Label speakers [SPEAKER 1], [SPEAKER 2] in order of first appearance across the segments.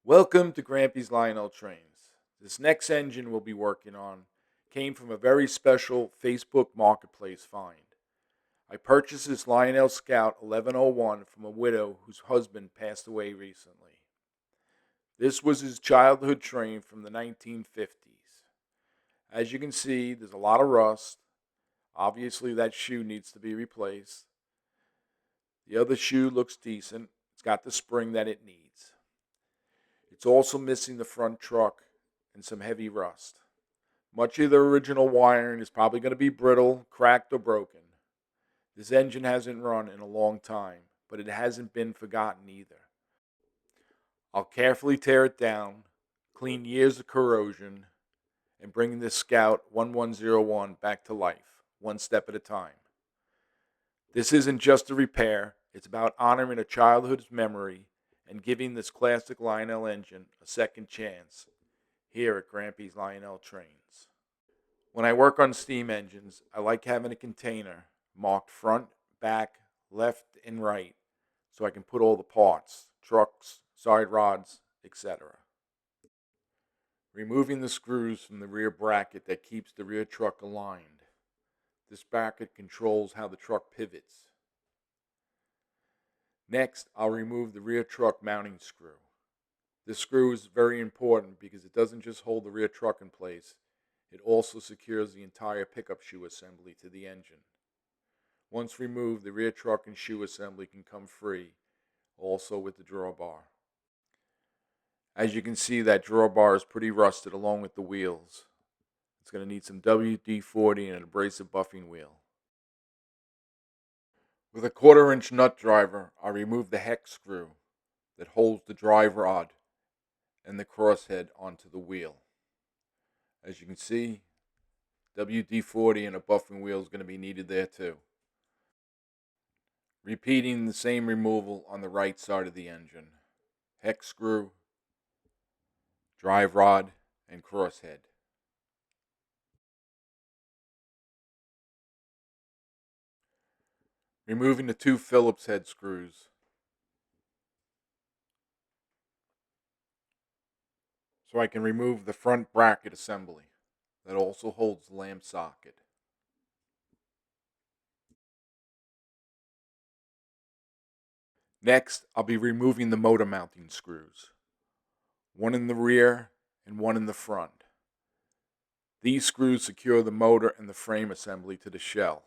[SPEAKER 1] Welcome to Grampys Lionel Trains. This next engine we'll be working on came from a very special Facebook Marketplace find. I purchased this Lionel Scout 1101 from a widow whose husband passed away recently. This was his childhood train from the 1950s. As you can see, there's a lot of rust. Obviously, that shoe needs to be replaced. The other shoe looks decent. It's got the spring that it needs. It's also missing the front truck and some heavy rust. Much of the original wiring is probably going to be brittle, cracked, or broken. This engine hasn't run in a long time, but it hasn't been forgotten either. I'll carefully tear it down, clean years of corrosion, and bring this Scout 1101 back to life, one step at a time. This isn't just a repair, it's about honoring a childhood's memory and giving this classic Lionel engine a second chance here at Grampys Lionel Trains. When I work on steam engines, I like having a container marked front, back, left, and right so I can put all the parts, trucks, side rods, etc. Removing the screws from the rear bracket that keeps the rear truck aligned. This bracket controls how the truck pivots. Next, I'll remove the rear truck mounting screw. This screw is very important because it doesn't just hold the rear truck in place, it also secures the entire pickup shoe assembly to the engine. Once removed, the rear truck and shoe assembly can come free, also with the drawbar. As you can see, that drawbar is pretty rusted along with the wheels. It's going to need some WD-40 and an abrasive buffing wheel. With a 1/4-inch nut driver, I remove the hex screw that holds the drive rod and the crosshead onto the wheel. As you can see, WD-40 and a buffing wheel is going to be needed there too. Repeating the same removal on the right side of the engine. Hex screw, drive rod, and crosshead. Removing the 2 Phillips head screws. So I can remove the front bracket assembly that also holds the lamp socket. Next, I'll be removing the motor mounting screws. One in the rear and one in the front. These screws secure the motor and the frame assembly to the shell.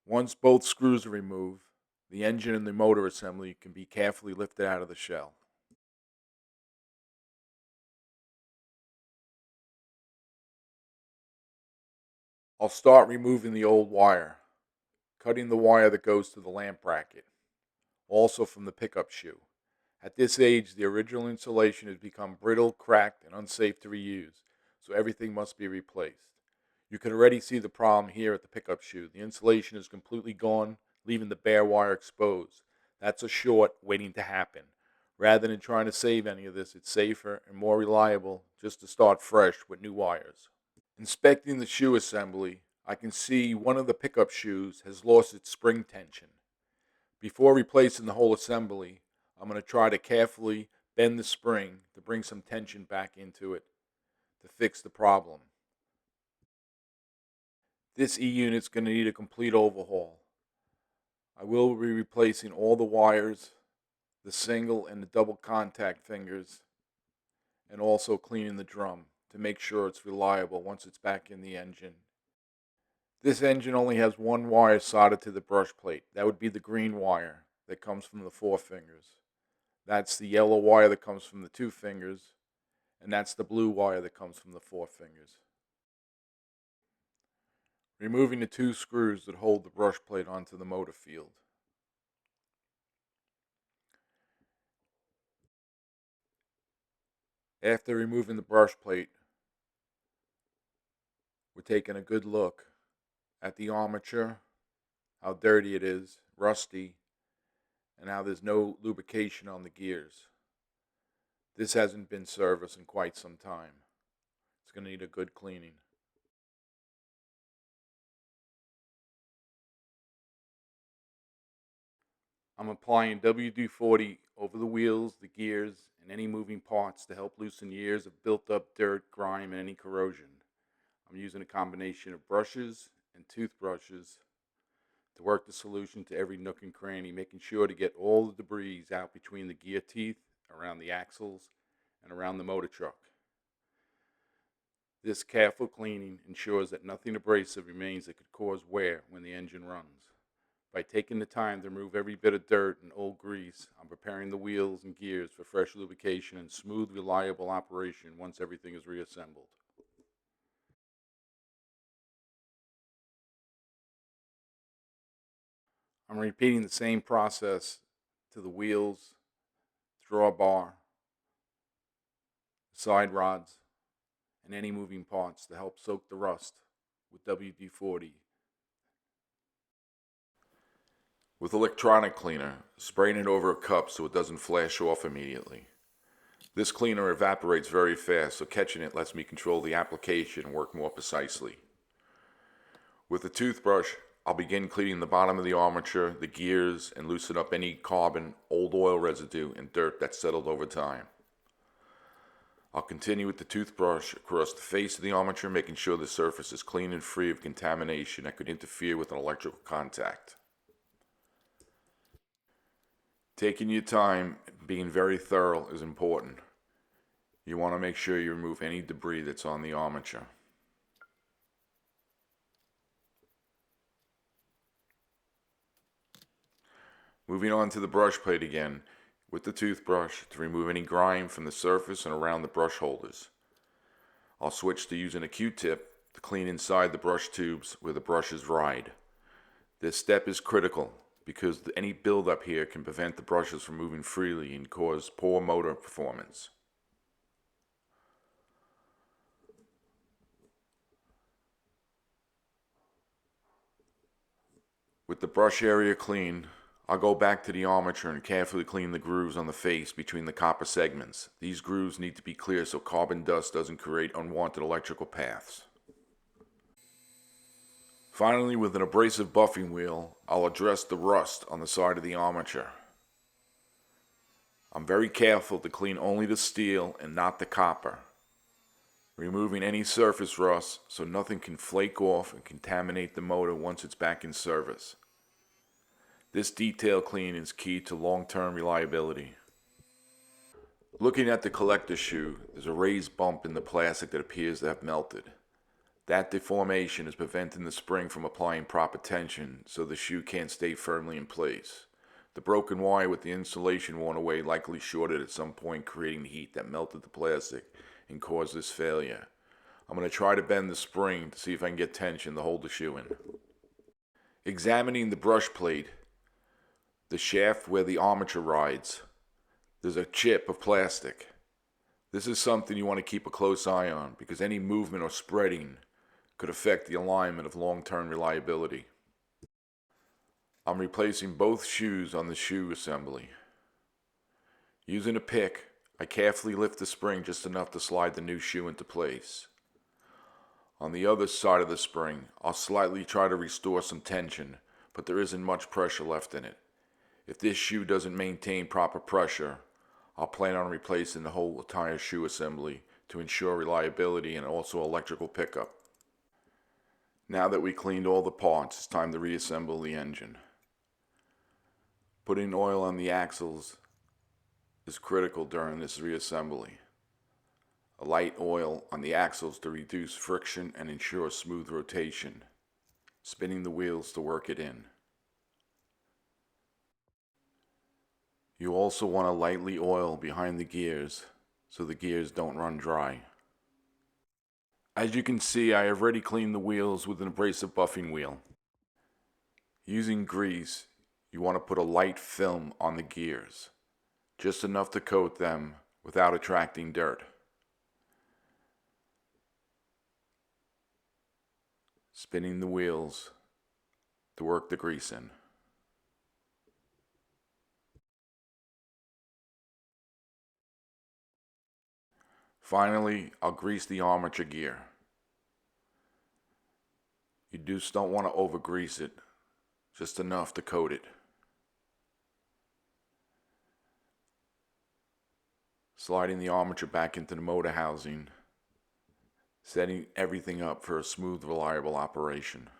[SPEAKER 1] Once both screws are removed, the engine and the motor assembly can be carefully lifted out of the shell. I'll start removing the old wire, cutting the wire that goes to the lamp bracket, also from the pickup shoe. At this age, the original insulation has become brittle, cracked, and unsafe to reuse, so everything must be replaced. You can already see the problem here at the pickup shoe. The insulation is completely gone, leaving the bare wire exposed. That's a short waiting to happen. Rather than trying to save any of this, it's safer and more reliable just to start fresh with new wires. Inspecting the shoe assembly, I can see one of the pickup shoes has lost its spring tension. Before replacing the whole assembly, I'm going to try to carefully bend the spring to bring some tension back into it to fix the problem. This E-unit is going to need a complete overhaul. I will be replacing all the wires, the single and the double contact fingers, and also cleaning the drum to make sure it's reliable once it's back in the engine. This engine only has one wire soldered to the brush plate. That would be the green wire that comes from the 4 fingers. That's the yellow wire that comes from the 2 fingers, and that's the blue wire that comes from the 4 fingers. Removing the 2 screws that hold the brush plate onto the motor field. After removing the brush plate, we're taking a good look at the armature, how dirty it is, rusty, and how there's no lubrication on the gears. This hasn't been serviced in quite some time. It's going to need a good cleaning. I'm applying WD-40 over the wheels, the gears, and any moving parts to help loosen years of built-up dirt, grime, and any corrosion. I'm using a combination of brushes and toothbrushes to work the solution to every nook and cranny, making sure to get all the debris out between the gear teeth, around the axles, and around the motor truck. This careful cleaning ensures that nothing abrasive remains that could cause wear when the engine runs. By taking the time to remove every bit of dirt and old grease, I'm preparing the wheels and gears for fresh lubrication and smooth, reliable operation once everything is reassembled. I'm repeating the same process to the wheels, drawbar, side rods, and any moving parts to help soak the rust with WD-40. With electronic cleaner, spraying it over a cup so it doesn't flash off immediately. This cleaner evaporates very fast, so catching it lets me control the application and work more precisely. With a toothbrush, I'll begin cleaning the bottom of the armature, the gears, and loosen up any carbon, old oil residue, and dirt that's settled over time. I'll continue with the toothbrush across the face of the armature, making sure the surface is clean and free of contamination that could interfere with an electrical contact. Taking your time, being very thorough is important. You want to make sure you remove any debris that's on the armature. Moving on to the brush plate again, with the toothbrush to remove any grime from the surface and around the brush holders. I'll switch to using a Q-tip to clean inside the brush tubes where the brushes ride. This step is critical because any buildup here can prevent the brushes from moving freely and cause poor motor performance. With the brush area clean, I'll go back to the armature and carefully clean the grooves on the face between the copper segments. These grooves need to be clear so carbon dust doesn't create unwanted electrical paths. Finally, with an abrasive buffing wheel, I'll address the rust on the side of the armature. I'm very careful to clean only the steel and not the copper, removing any surface rust so nothing can flake off and contaminate the motor once it's back in service. This detail cleaning is key to long-term reliability. Looking at the collector shoe, there's a raised bump in the plastic that appears to have melted. That deformation is preventing the spring from applying proper tension, so the shoe can't stay firmly in place. The broken wire with the insulation worn away likely shorted at some point, creating heat that melted the plastic and caused this failure. I'm going to try to bend the spring to see if I can get tension to hold the shoe in. Examining the brush plate, the shaft where the armature rides, there's a chip of plastic. This is something you want to keep a close eye on because any movement or spreading could affect the alignment of long-term reliability. I'm replacing both shoes on the shoe assembly. Using a pick, I carefully lift the spring just enough to slide the new shoe into place. On the other side of the spring, I'll slightly try to restore some tension, but there isn't much pressure left in it. If this shoe doesn't maintain proper pressure, I'll plan on replacing the whole entire shoe assembly to ensure reliability and also electrical pickup. Now that we cleaned all the parts, it's time to reassemble the engine. Putting oil on the axles is critical during this reassembly. A light oil on the axles to reduce friction and ensure smooth rotation. Spinning the wheels to work it in. You also want to lightly oil behind the gears so the gears don't run dry. As you can see, I have already cleaned the wheels with an abrasive buffing wheel. Using grease, you want to put a light film on the gears, just enough to coat them without attracting dirt. Spinning the wheels to work the grease in. Finally, I'll grease the armature gear. You just don't want to over-grease it, just enough to coat it. sliding the armature back into the motor housing, setting everything up for a smooth, reliable operation.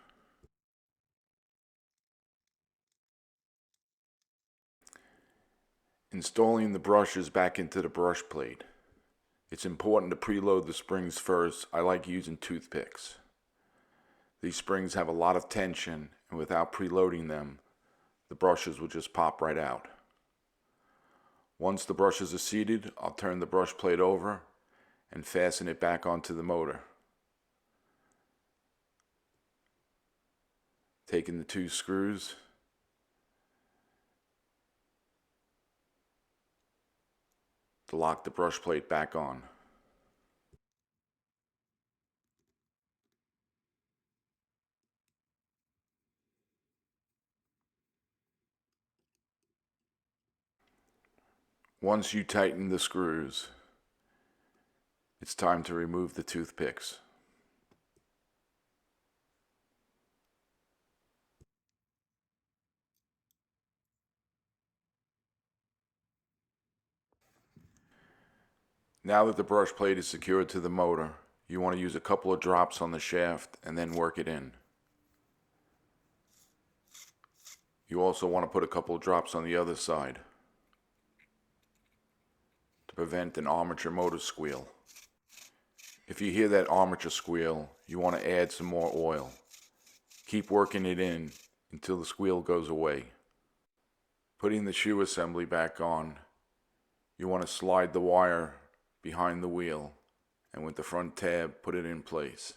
[SPEAKER 1] Installing the brushes back into the brush plate. It's important to preload the springs first. I like using toothpicks. These springs have a lot of tension, and without preloading them, the brushes will just pop right out. Once the brushes are seated, I'll turn the brush plate over and fasten it back onto the motor. Taking the two screws, to lock the brush plate back on. Once you tighten the screws, it's time to remove the toothpicks. Now that the brush plate is secured to the motor, you want to use a couple of drops on the shaft and then work it in. You also want to put a couple of drops on the other side to prevent an armature motor squeal. If you hear that armature squeal, you want to add some more oil. Keep working it in until the squeal goes away. Putting the shoe assembly back on, you want to slide the wire behind the wheel and with the front tab put it in place.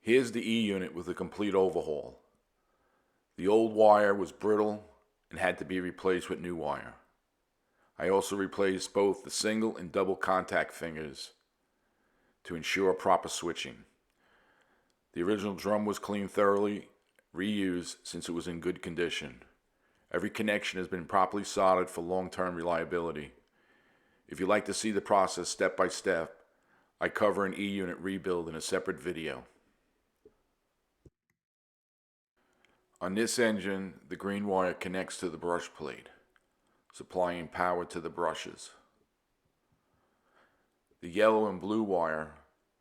[SPEAKER 1] Here's the E-unit with a complete overhaul. The old wire was brittle and had to be replaced with new wire. I also replaced both the single and double contact fingers to ensure proper switching. The original drum was cleaned thoroughly, reused since it was in good condition. Every connection has been properly soldered for long-term reliability. If you'd like to see the process step by step, I cover an E-unit rebuild in a separate video. On this engine, the green wire connects to the brush plate, supplying power to the brushes. The yellow and blue wire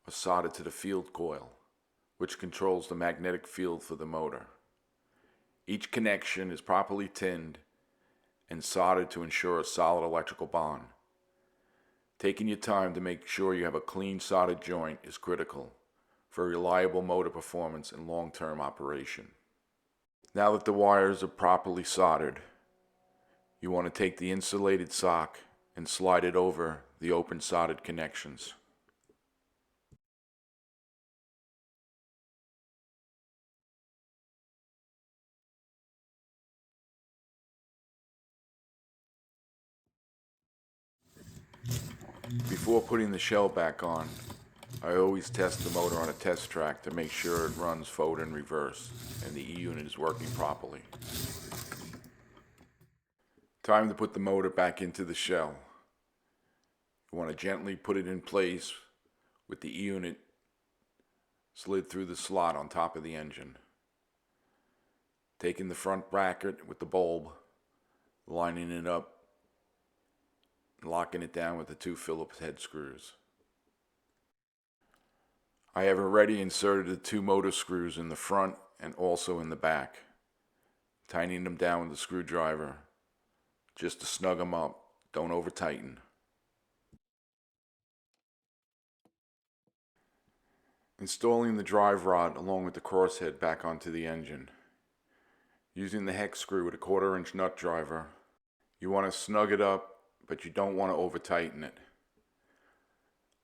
[SPEAKER 1] are soldered to the field coil, which controls the magnetic field for the motor. Each connection is properly tinned and soldered to ensure a solid electrical bond. Taking your time to make sure you have a clean soldered joint is critical for reliable motor performance and long-term operation. Now that the wires are properly soldered, you want to take the insulated sock and slide it over the open soldered connections. Before putting the shell back on, I always test the motor on a test track to make sure it runs forward and reverse and the E-unit is working properly. Time to put the motor back into the shell. You want to gently put it in place with the E-unit slid through the slot on top of the engine. Taking the front bracket with the bulb, lining it up, and locking it down with the two Phillips head screws. I have already inserted the two motor screws in the front and also in the back, tightening them down with the screwdriver just to snug them up, don't over tighten. Installing the drive rod along with the crosshead back onto the engine. Using the hex screw with a 1/4 inch nut driver, you want to snug it up, but you don't want to over tighten it.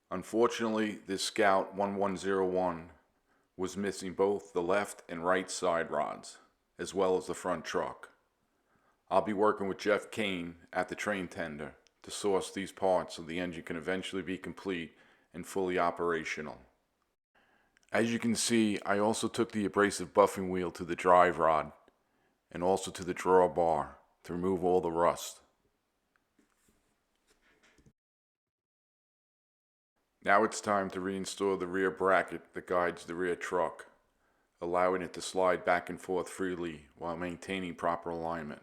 [SPEAKER 1] Unfortunately, this Scout 1101 was missing both the left and right side rods, as well as the front truck. I'll be working with Jeff Kane at the train tender to source these parts so the engine can eventually be complete and fully operational. As you can see, I also took the abrasive buffing wheel to the drive rod and also to the drawbar to remove all the rust. Now it's time to reinstall the rear bracket that guides the rear truck, allowing it to slide back and forth freely while maintaining proper alignment.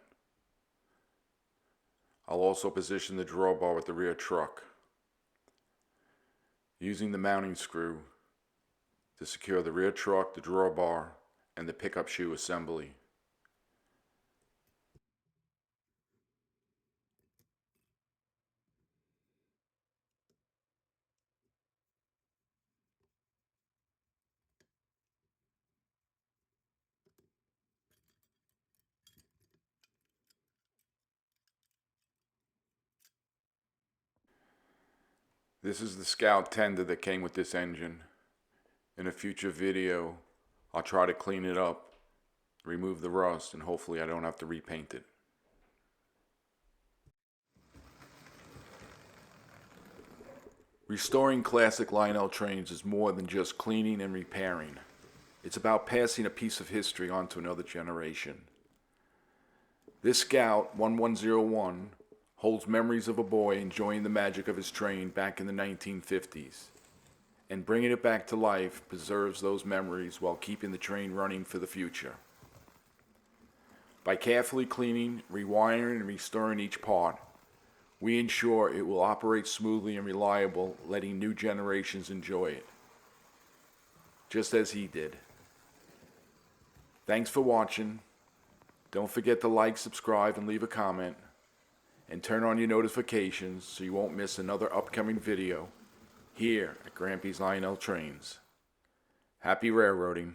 [SPEAKER 1] I'll also position the drawbar with the rear truck, using the mounting screw to secure the rear truck, the drawbar, and the pickup shoe assembly. This is the Scout tender that came with this engine. In a future video, I'll try to clean it up, remove the rust, and hopefully I don't have to repaint it. Restoring classic Lionel trains is more than just cleaning and repairing. It's about passing a piece of history on to another generation. This Scout 1101 holds memories of a boy enjoying the magic of his train back in the 1950s. And bringing it back to life preserves those memories while keeping the train running for the future. By carefully cleaning, rewiring, and restoring each part, we ensure it will operate smoothly and reliable, letting new generations enjoy it, just as he did. Thanks for watching. Don't forget to like, subscribe, and leave a comment. And turn on your notifications so you won't miss another upcoming video here at Grampys Lionel Trains. Happy railroading.